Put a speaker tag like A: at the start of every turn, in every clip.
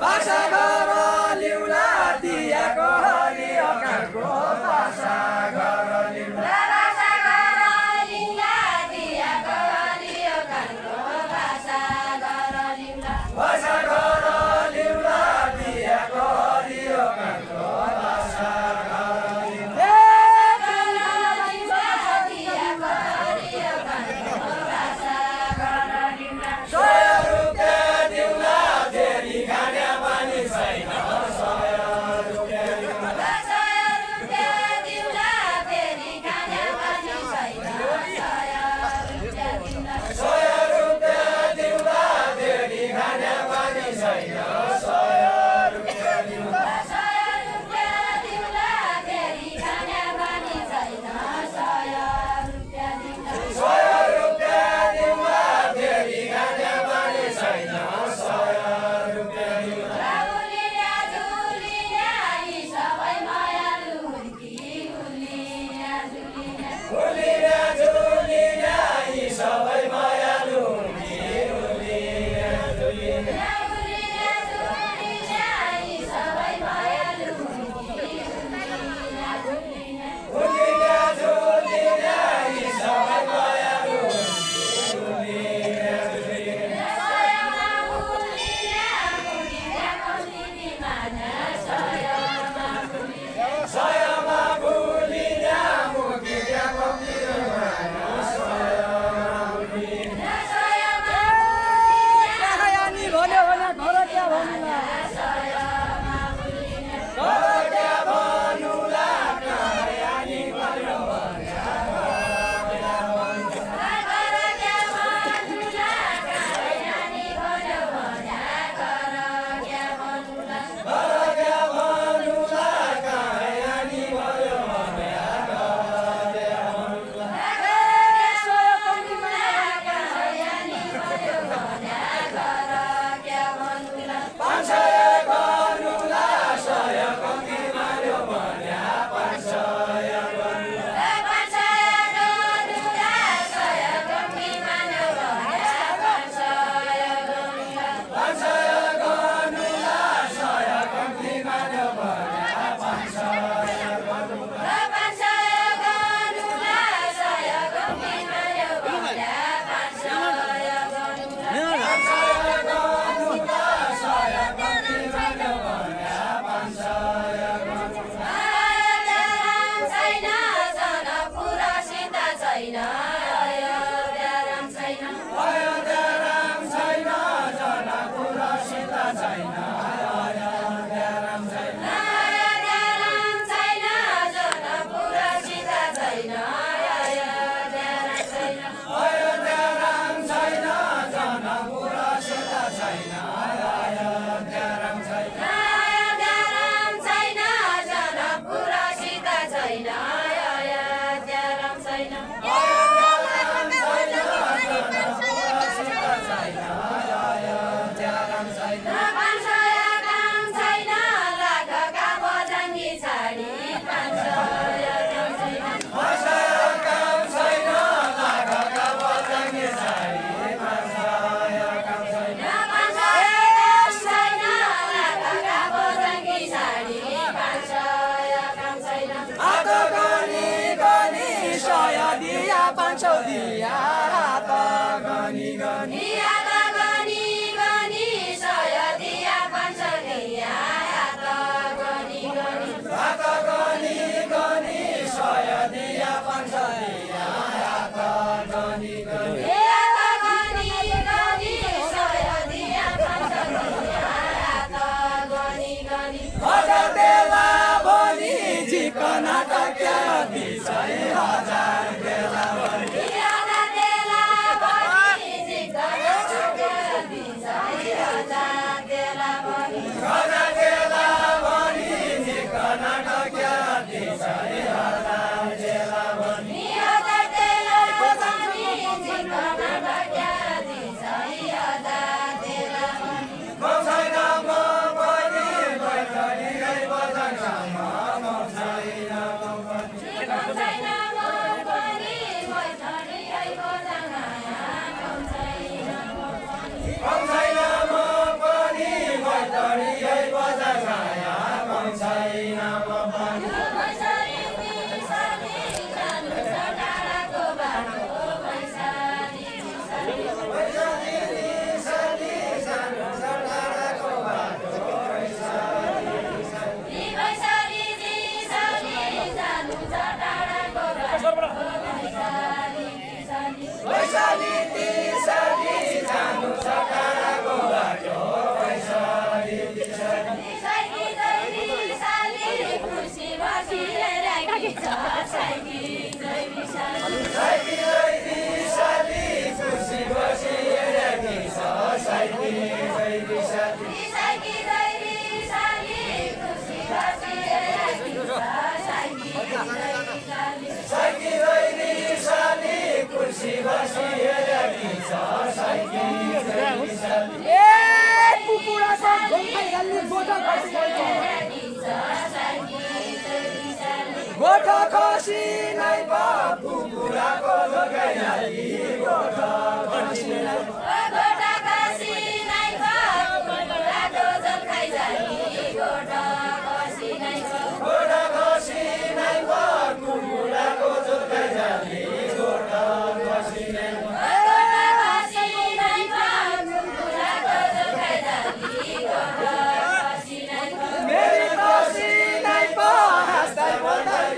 A: Basagar liula diago गोठा खसी नै बाबु बुढाको जोगाइ हाली गोठा खसी नै गोठा खसी नै बाबु बुढाको जोगाइ हाली गोठा खसी नै गोठा खसी नै बाबु बुढाको जोगाइ हाली गोठा खसी नै गोठा खसी नै बाबु बुढाको जोगाइ हाली गोठा खसी नै मेरी खसी नै बास्ता बोल्दै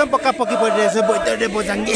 B: पक्का पक्की परिरहेछ बैतडे बोजाङ्गे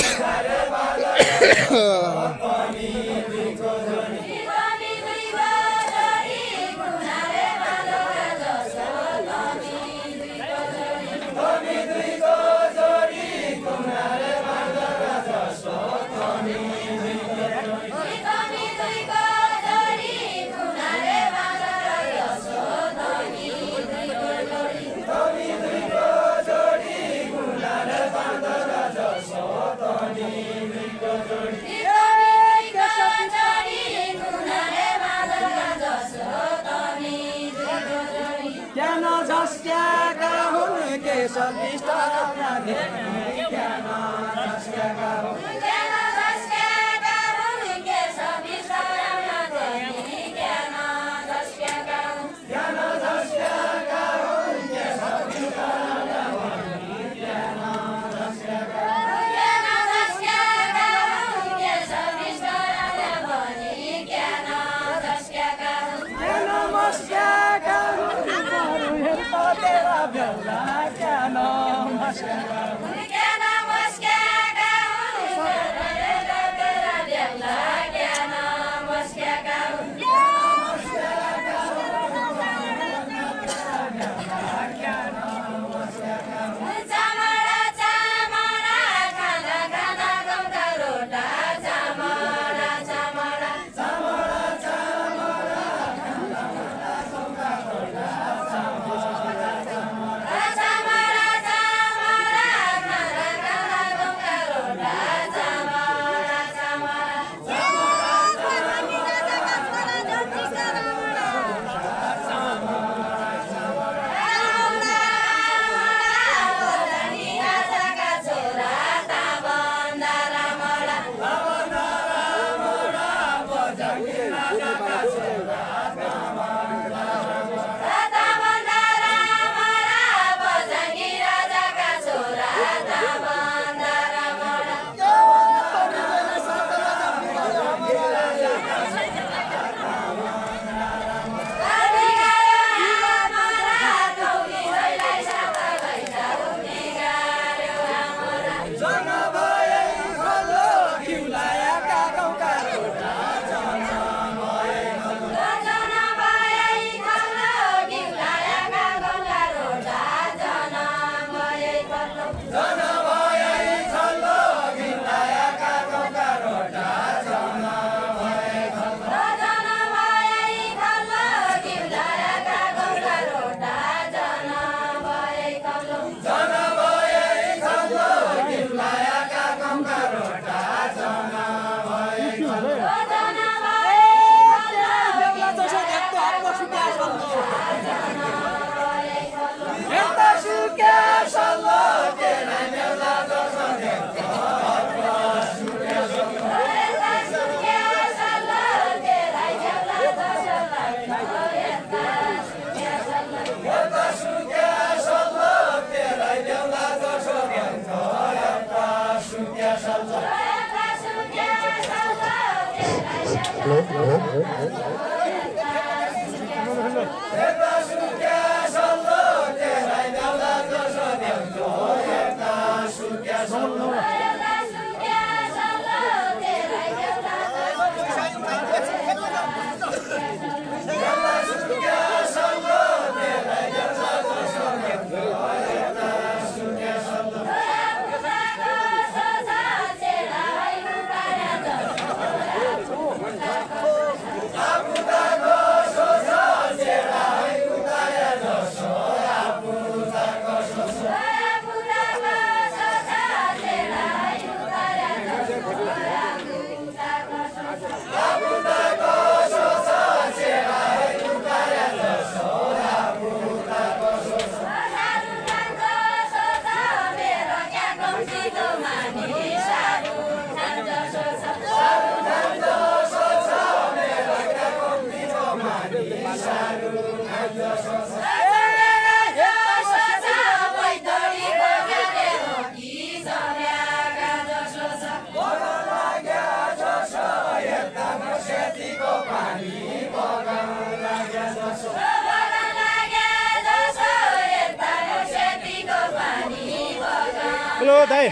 B: हेलो दाइ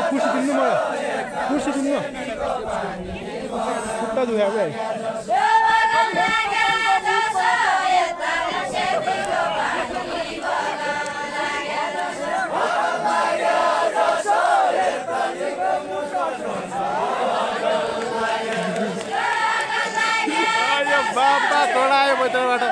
B: कुर्सी किन्नु मलाई कुर्सी किन्नु खुट्टा दुख्या भाइ बाबा तोडायो भित्रबाट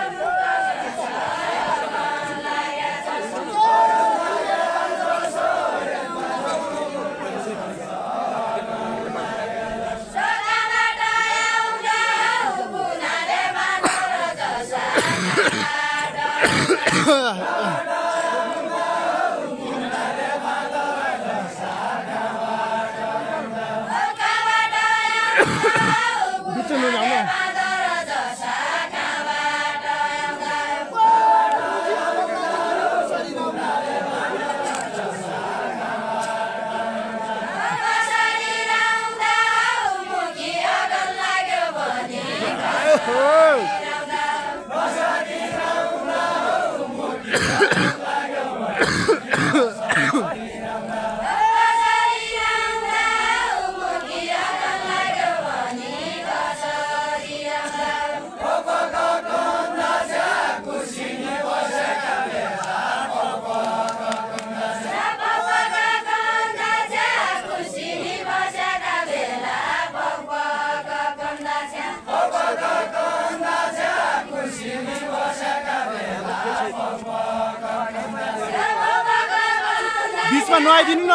B: बिचमा नुहाइदिनु न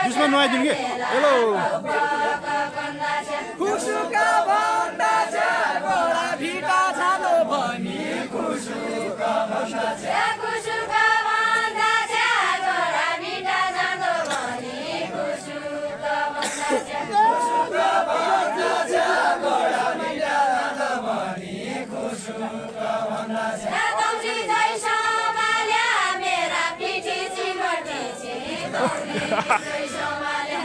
B: बिचमा नुहाइदिनु के हेलो
A: खुसुका भन्दा घोडा भिटा छानो भनी खुसुका भन्दा खुसुका भन्दा घोडा भिटा छानो भनी खुसुका भन्दा घोडा भिटा छानो भनी खुसुका भन्दा दौडी जै समाल्या मेरा पिठी चिमटी छि दौडी जै समाल्या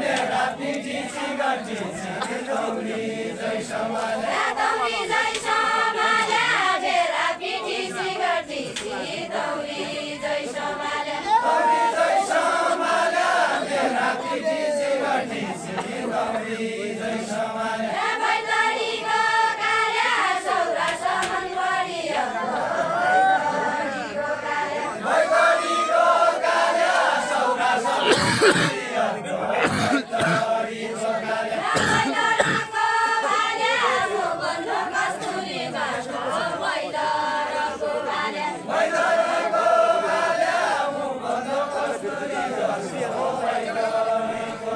A: मेरा पिठी चिमटी छि दौडी जै समाल्या दौडी जै समाल्या मेरा पिठी चिमटी छि दौडी जै समाल्या दौडी जै समाल्या मेरा पिठी चिमटी छि दौडी जै समाल्या बैतडीको कार्य सौरा समन बढियो बैतडीको कार्य सौरा समन बढियो बैतडीको कार्य बैतडीको कार्य मुगन कस्तुरी बाटो बैतडीको कार्य बैतडीको कार्य मुगन कस्तुरी बाटो बैतडीको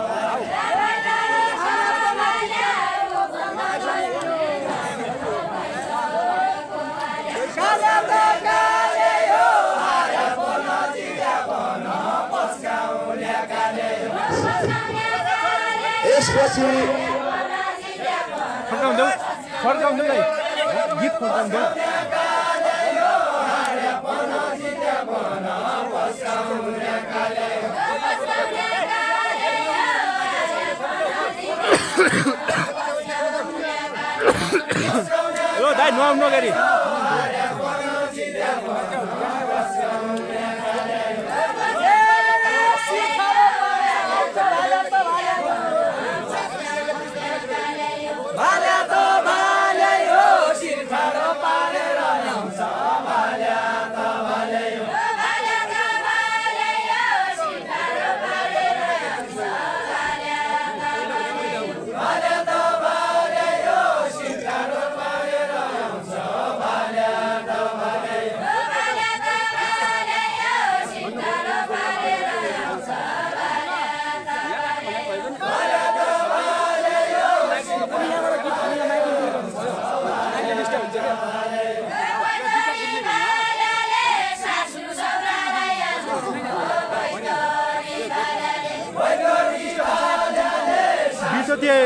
B: यसपछि फर्काउँदै गीत फर्काउँदै यो दाइ नुहाउनु गरी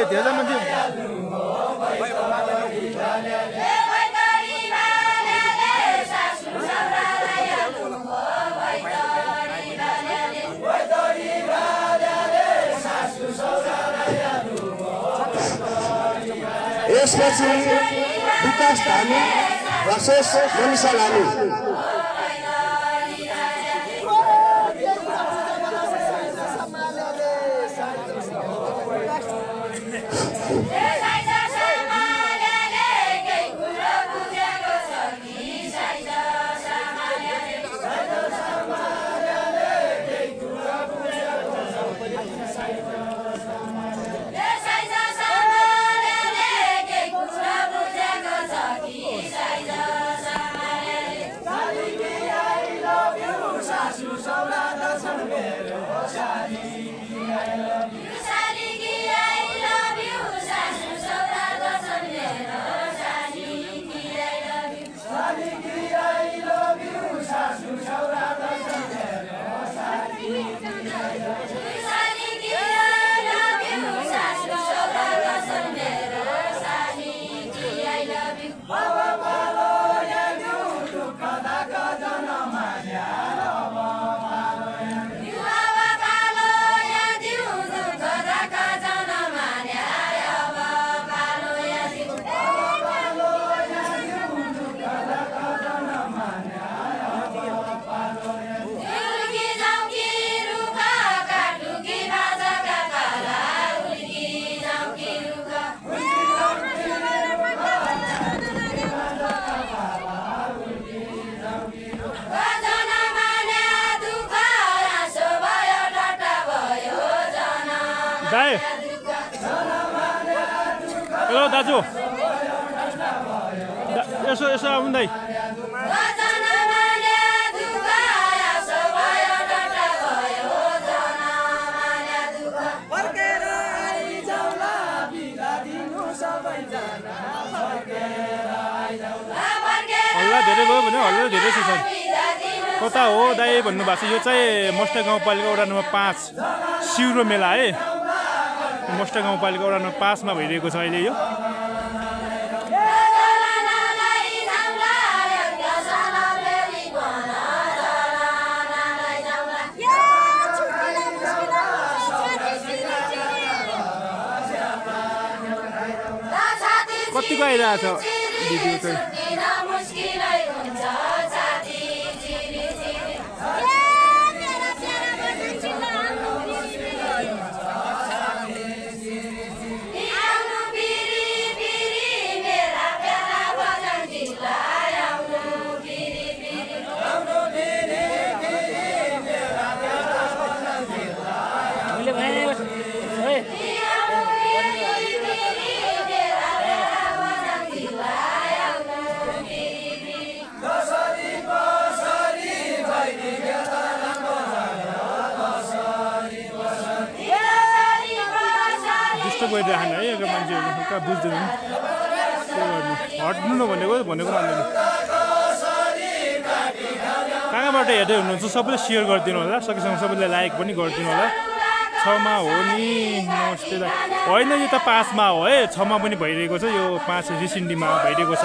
B: धेरै मान्छे
C: यसपछि विकास धामी र शेष मनिषा लामी
B: हेलो दाजु यसो यसो आउनु दाइ हल्ला धेरै भयो भने हल्ला धेरै छ कता हो दाइ भन्नुभएको छ यो चाहिँ मस्टा गाउँपालिका वडा नम्बर 5 सिउरो मेला है मस्टा गाउँपालिका वडा नम्बर 5 मा भइरहेको छ अहिले यो कतिको आइरहेछ भिडियो चाहिँ गइरहेन है यहाँको मान्छेहरू कहाँ बुझ्दैन हट्नु नभनेको भनेको मान्दैन कहाँबाट हेर्दै हुनुहुन्छ सबैले सेयर गरिदिनु होला सकेसम्म सबैले लाइक पनि गरिदिनु होला 6 मा हो नि नमस्ते होइन यो त 5 मा हो है 6 मा पनि भइरहेको छ यो 5 रिसिन्डीमा भइरहेको छ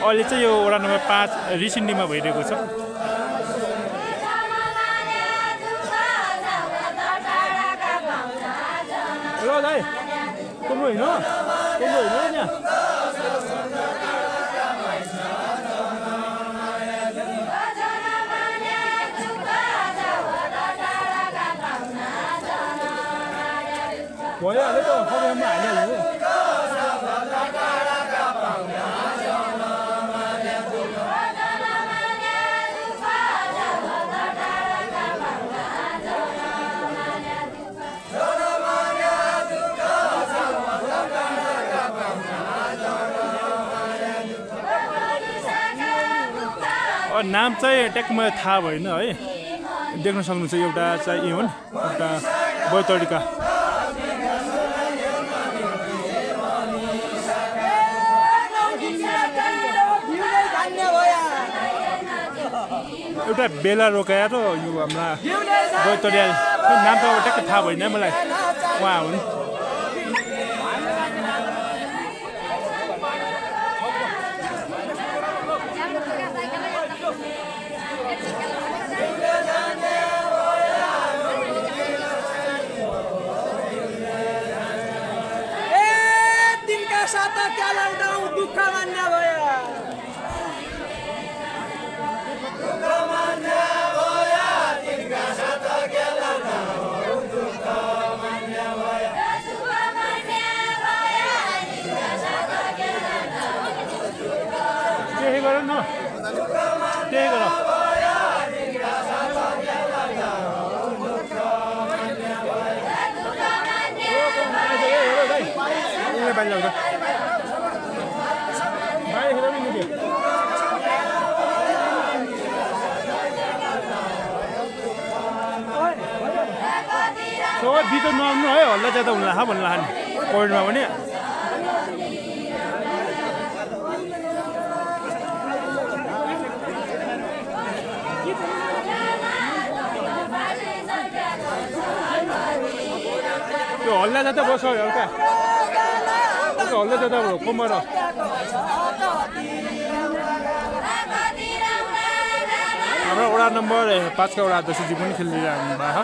B: अहिले चाहिँ यो वडा नम्बर 5 रिसिन्डीमा भइरहेको छ दाइ कुम्रो होइन यहाँ भइहाल्यो त सबैमा हालिहाल्यो नाम चाहिँ ट्याक्क मलाई थाहा भएन है देख्न सक्नुहुन्छ एउटा चाहिँ हुन् एउटा बैतडीका एउटा बेला रोकाएर यो हाम्रा बैतडिया नाम त ट्याक्क थाहा भएन मलाई उहाँ हुन् भित्र नआउनु है हल्ला ज्यादा हुनु लाग्छ भन्नु लाग्छ कोभिडमा पनि त्यो हल्ला ज्यादा बस्छ हल्का हल्ला ज्यादा कमर हाम्रो वडा नम्बर 5 का वडा अध्यक्षजी पनि खेलिरहनु भएको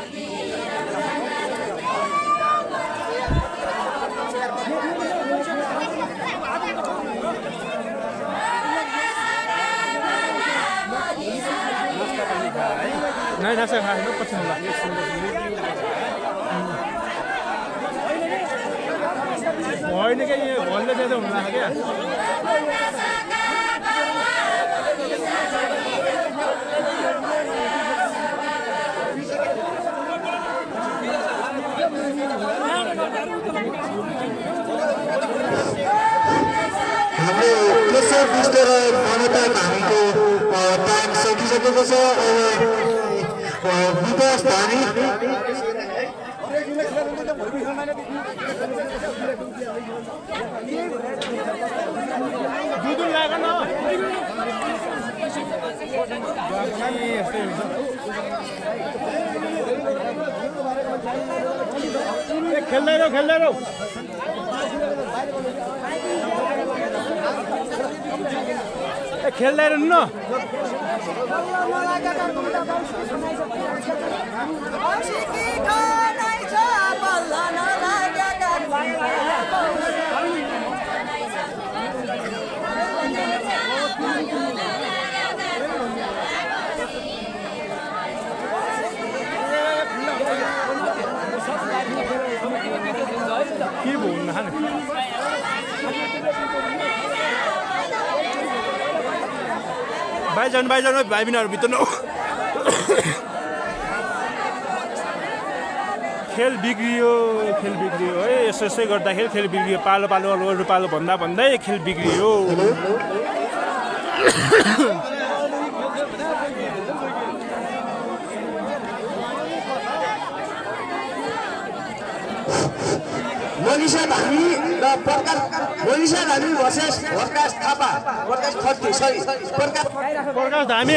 B: नहीं ना सर हाँ लोग पसंद है वही नहीं क्या ये बोलने देते हैं ना क्या
C: हमने कैसे मिस्टर मानवता धामी को टाइम सकिसकेको छ विकास धामी
B: दुध लाग्न खेल्दै रहो खेल्दै रहनु न के भन्नु हाने भाइजान भाइ बिनाहरू भित्र न खेल बिग्रियो है यसै गर्दाखेरि खेल बिग्रियो पालो भन्दै खेल बिग्रियो
C: मनिषा धामी र मनिषा धामी भर्सेस प्रकाश थापा प्रकाश खत्री सरी प्रकाश
B: धामी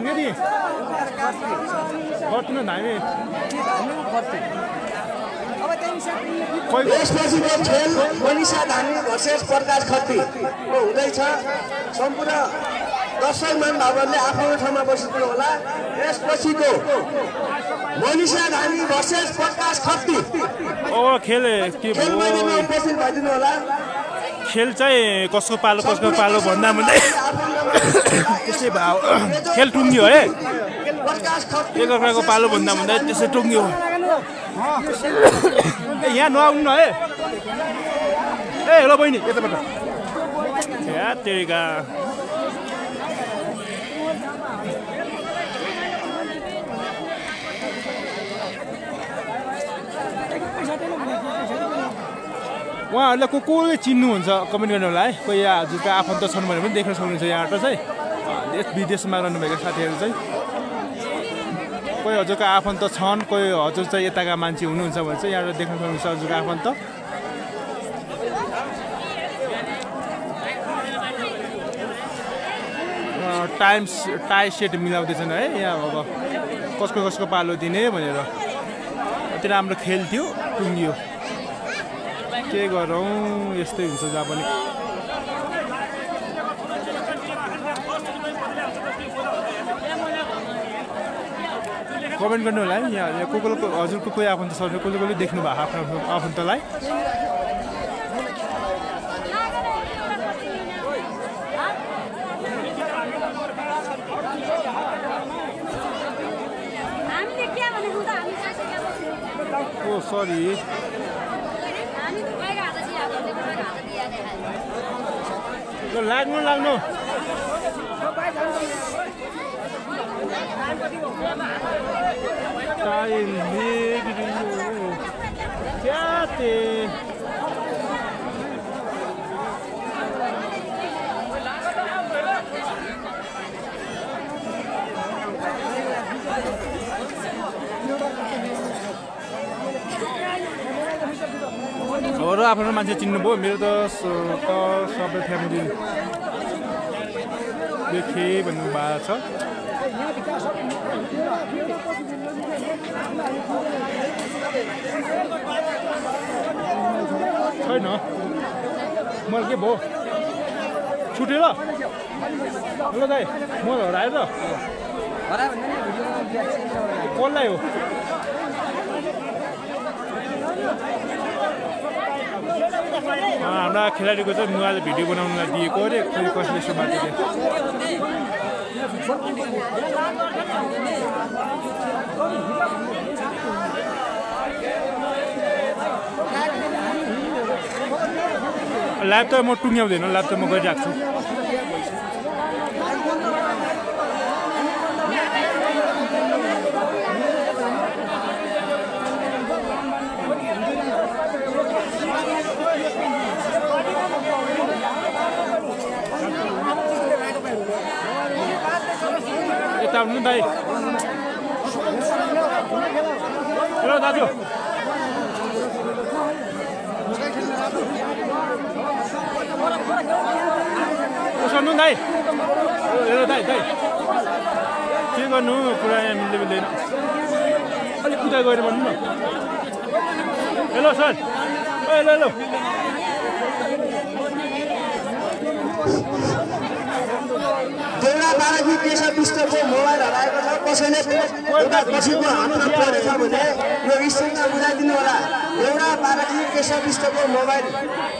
B: नि खत्री धामी
C: यसपछिको खेल मनिषा धामी भर्सेस प्रकाश खत्री हुँदैछ सम्पूर्ण दर्शक महानुभावहरूले आफ्नो ठाउँमा बसिदिनु होला। यसपछिको मनिषा धामी भर्सेस प्रकाश खत्री
B: खेल के
C: मैदानमा उपस्थित भइदिनु होला।
B: खेल चाहिँ कसको पालो भन्दा भन्दै त्यसै भयो खेल टुङ्ग्यो है एकअर्काको पालो भन्दा भन्दै त्यसै टुङ्ग्यो यहाँ नआउनु न है ए हेलो बहिनी यताबाट या तेरिका उहाँहरूले कसले चिन्नुहुन्छ कमेन्ट गर्नु होला है कोही हजुरका आफन्त छन् भने पनि देख्न सक्नुहुन्छ यहाँबाट चाहिँ देश विदेशमा रहनुभएका साथीहरू चाहिँ कोही हजुरका आफन्त छन् कोही हजुर चाहिँ यताका मान्छे हुनुहुन्छ भने चाहिँ यहाँबाट देख्न सक्नुहुन्छ हजुरका आफन्त टाई सेट मिलाउँदैछन् है यहाँ अब कसको पालो दिने भनेर अति राम्रो खेल थियो टुङ्गियो के गरौँ यस्तै हुन्छ जहाँ पनि कमेन्ट गर्नु होला है यहाँ को हजुरको कोही आफन्त छ कसले देख्नु भएको आफ्नो आफन्तलाई ओ सरी लाग्नु क्या ते अरू आफ्नो मान्छे चिन्नुभयो मेरो त सबै फ्यामिली देखे भन्नुभएको छ छैन मलाई के भयो छुटेर हेलो दाइ म हराएर कसलाई हो हाम्रा खेलाडीको चाहिँ नुहाले भिडियो बनाउनलाई दिएको अरे कसले यसो बाटो ल्याब त म टुङ्ग्याउँदैन ल्याब त म गरिरहेको छु यता आउनु दाइ हेलो दाजु सुन्नु दाइ हेलो दाइ के गर्नु कुरा यहाँ मिल्दैन अलिक कुदा गएर भन्नु न हेलो सर हेलो हेलो
C: देउडा बाराकी केशव विष्टको मोबाइल हराएको छ कसैले एउटा कसैको हातमा परेछ भने यो स्टेजमा बुझाइदिनु होला देउडा बाराकी केशव विष्टको मोबाइल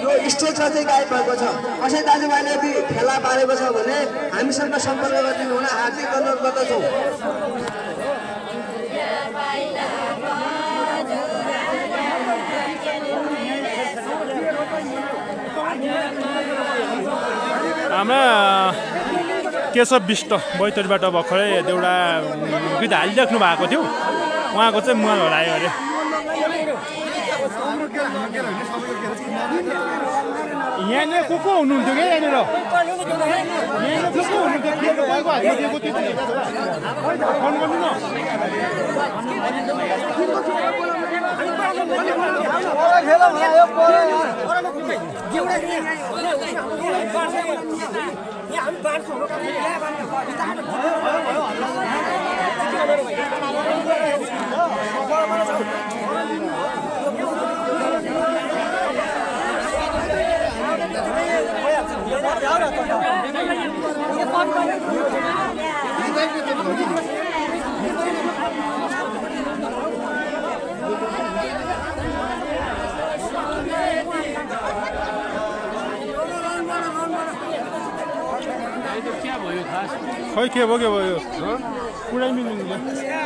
C: यो स्टेजमा चाहिँ गायब भएको छ कसै दाजुभाइले यदि फेला पारेको छ भने हामीसँग सम्पर्क गरिदिनु होला हार्दिक अनुरोध गर्दछौँ
B: हाम्रा केशव विष्ट बैतडीबाट भर्खरै देउडा गीत हालिराख्नु भएको थियो उहाँको चाहिँ मुहाल हरायो अरे यहाँनिर को हुनुहुन्थ्यो क्या यहाँनिर को हुनुहुन्थ्यो फोन गर्नु न खै के भयो यो पुरै मिल्दैन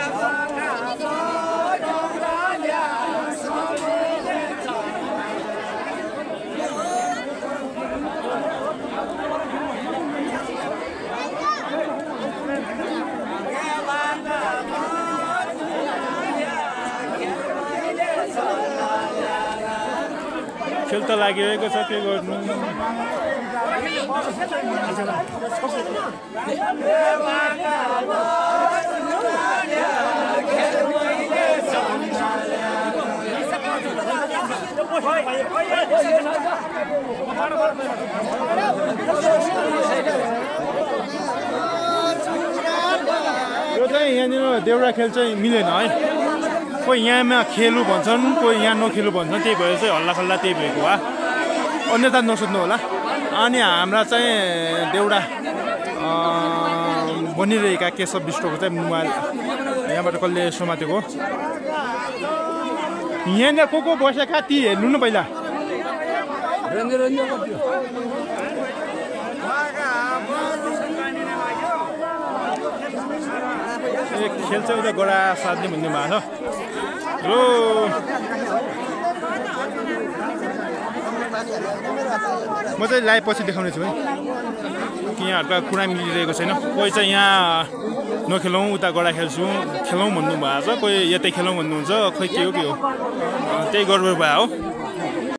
B: खेल त लागिरहेको छ के गर्नु यो चाहिँ यहाँनिर देउरा खेल चाहिँ मिलेन है कोही यहाँमा खेलु भन्छन् कोही यहाँ नखेलु भन्छन् त्यही भएर चाहिँ हल्ला खल्ला त्यही भएको हो अन्यथा नसोध्नु होला अनि हाम्रा चाहिँ देउडा बनिरहेका केशव विष्टको चाहिँ मोबाइल यहाँबाट कसले समातेको यहाँनिर को बसेका ती हेर्नु न पहिला खेल चाहिँ उता गडा साध्ने भन्ने भएको छ रो म चाहिँ लाइभ पछि देखाउने छु है कि यहाँहरूका कुरा मिलिरहेको छैन कोही चाहिँ यहाँ नखेलौँ उता गडा खेल्छु खेलौँ भन्नु भएको छ कोही यतै खेलौँ भन्नुहुन्छ खोइ के हो त्यही गडबड भयो हो